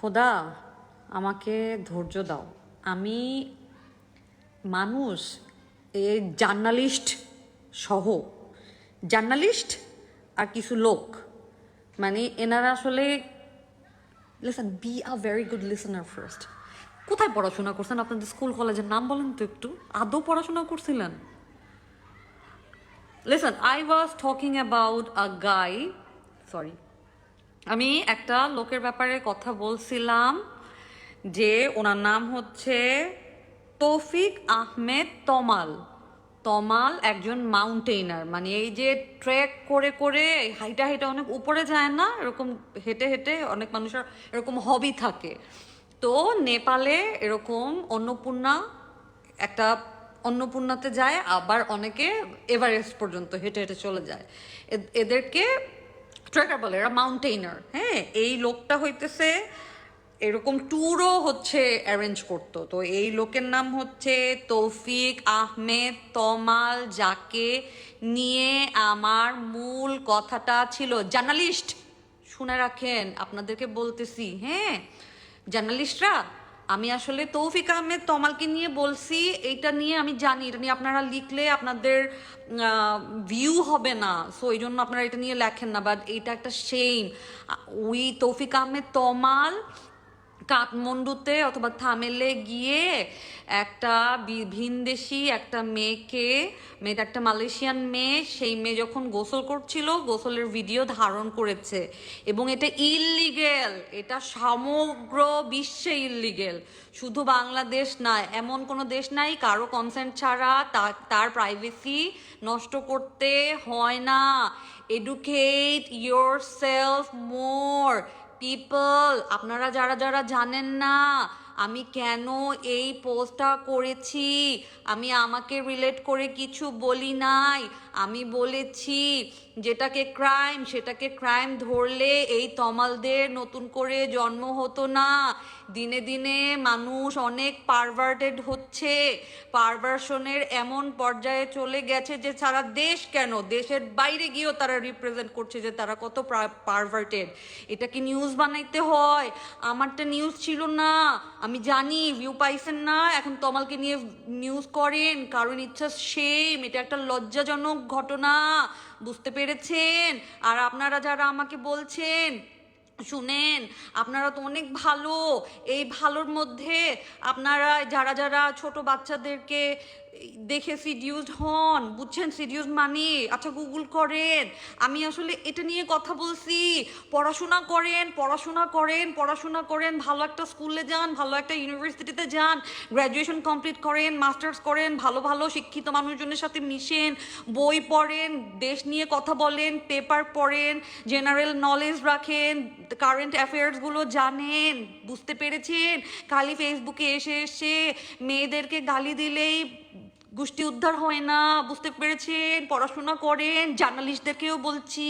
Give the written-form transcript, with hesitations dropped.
খোদা আমাকে ধৈর্য দাও। আমি মানুষ, এই জার্নালিস্ট সহ জার্নালিস্ট আর কিছু লোক, মানে এনারা আসলে listen, be a very good listener first. কোথায় পড়াশোনা করছেন? আপনাদের স্কুল কলেজের নাম বলেন তো একটু। আদৌ পড়াশোনা করছিলেন? Listen, I was talking about a guy, sorry, আমি একটা লোকের ব্যাপারে কথা বলছিলাম যে ওনার নাম হচ্ছে তৌফিক আহমেদ তমাল। তমাল একজন মাউন্টেইনার, মানে এই যে ট্রেক করে করে হাইটা হাইটা অনেক উপরে যায় না, এরকম হেঁটে হেঁটে অনেক মানুষের এরকম হবি থাকে। তো নেপালে এরকম অন্নপূর্ণাতে যায়, আবার অনেকে এভারেস্ট পর্যন্ত হেঁটে হেঁটে চলে যায়। এদেরকে ট্রেকার বলে, এরা মাউন্টেইনার। হ্যাঁ, এই লোকটা হইতেছে এরকম ট্যুরও হচ্ছে অ্যারেঞ্জ করতো। তো এই লোকের নাম হচ্ছে তৌফিক আহমেদ তমাল, যাকে নিয়ে আমার মূল কথাটা ছিল। জার্নালিস্ট, শুনে রাখেন, আপনাদেরকে বলতেছি, হ্যাঁ জার্নালিস্টরা, আমি আসলে তৌফিক আহমেদ তমালকে নিয়ে বলছি। এইটা নিয়ে আমি জানি, এটা নিয়ে আপনারা লিখলে আপনাদের ভিউ হবে না, সো এই জন্য আপনারা এটা নিয়ে লেখেন না, বাট এইটা একটা শেম। উই তৌফিক আহমেদ তমাল কাঠমান্ডুতে অথবা থামেলে গিয়ে একটা ভিনদেশি একটা মেয়েটা একটা মালয়েশিয়ান মেয়ে, সেই মেয়ে যখন গোসল করছিল, গোসলের ভিডিও ধারণ করেছে, এবং এটা ইললিগেল। এটা সমগ্র বিশ্বে ইললিগেল, শুধু বাংলাদেশ না, এমন কোনো দেশ নাই কারো কনসেন্ট ছাড়া তার প্রাইভেসি নষ্ট করতে হয় না। Educate your self more people. আপনারা যারা যারা জানেন না আমি কেন এই পোস্টটা করেছি, আমি আমাকে রিলেট করে কিছু বলি নাই। আমি বলেছি যেটাকে ক্রাইম, সেটাকে ক্রাইম ধরলে এই তমালদের নতুন করে জন্ম হতো না। দিনে দিনে মানুষ অনেক পারভার্টেড হচ্ছে, পারভার্সনের এমন পর্যায়ে চলে গেছে যে সারা দেশ কেন, দেশের বাইরে গিয়েও তারা রিপ্রেজেন্ট করছে যে তারা কত পারভার্টেড। এটা কি নিউজ বানাইতে হয়? আমারটা নিউজ ছিল না, আমি জানি ভিউ পাইছেন না, এখন তমালকে নিয়ে নিউজ করেন, কারণ ইচ্ছা সেম। এটা একটা লজ্জাজনক ঘটনা, বুঝতে পেরেছেন? আর আপনারা যারা আমাকে বলছেন, শুনেন, আপনারা তো অনেক ভালো, এই ভালোর মধ্যে আপনারা যারা যারা ছোট বাচ্চাদেরকে দেখে সিডিউসড হন, বুঝছেন সিডিউস মানে, আচ্ছা গুগল করেন। আমি আসলে এটা নিয়ে কথা বলছি। পড়াশোনা করেন, পড়াশোনা করেন, পড়াশোনা করেন, ভালো একটা স্কুলে যান, ভালো একটা ইউনিভার্সিটিতে যান, গ্র্যাজুয়েশন কমপ্লিট করেন, মাস্টার্স করেন, ভালো ভালো শিক্ষিত মানুষজনের সাথে মিশেন, বই পড়েন, দেশ নিয়ে কথা বলেন, পেপার পড়েন, জেনারেল নলেজ রাখেন, কারেন্ট অ্যাফেয়ার্সগুলো জানেন, বুঝতে পেরেছেন? খালি ফেসবুকে এসে এসে মেয়েদেরকে গালি দিলেই গোষ্ঠী উদ্ধার হয় না, বুঝতে পেরেছেন? পড়াশোনা করেন, জার্নালিস্টদেরকেও বলছি।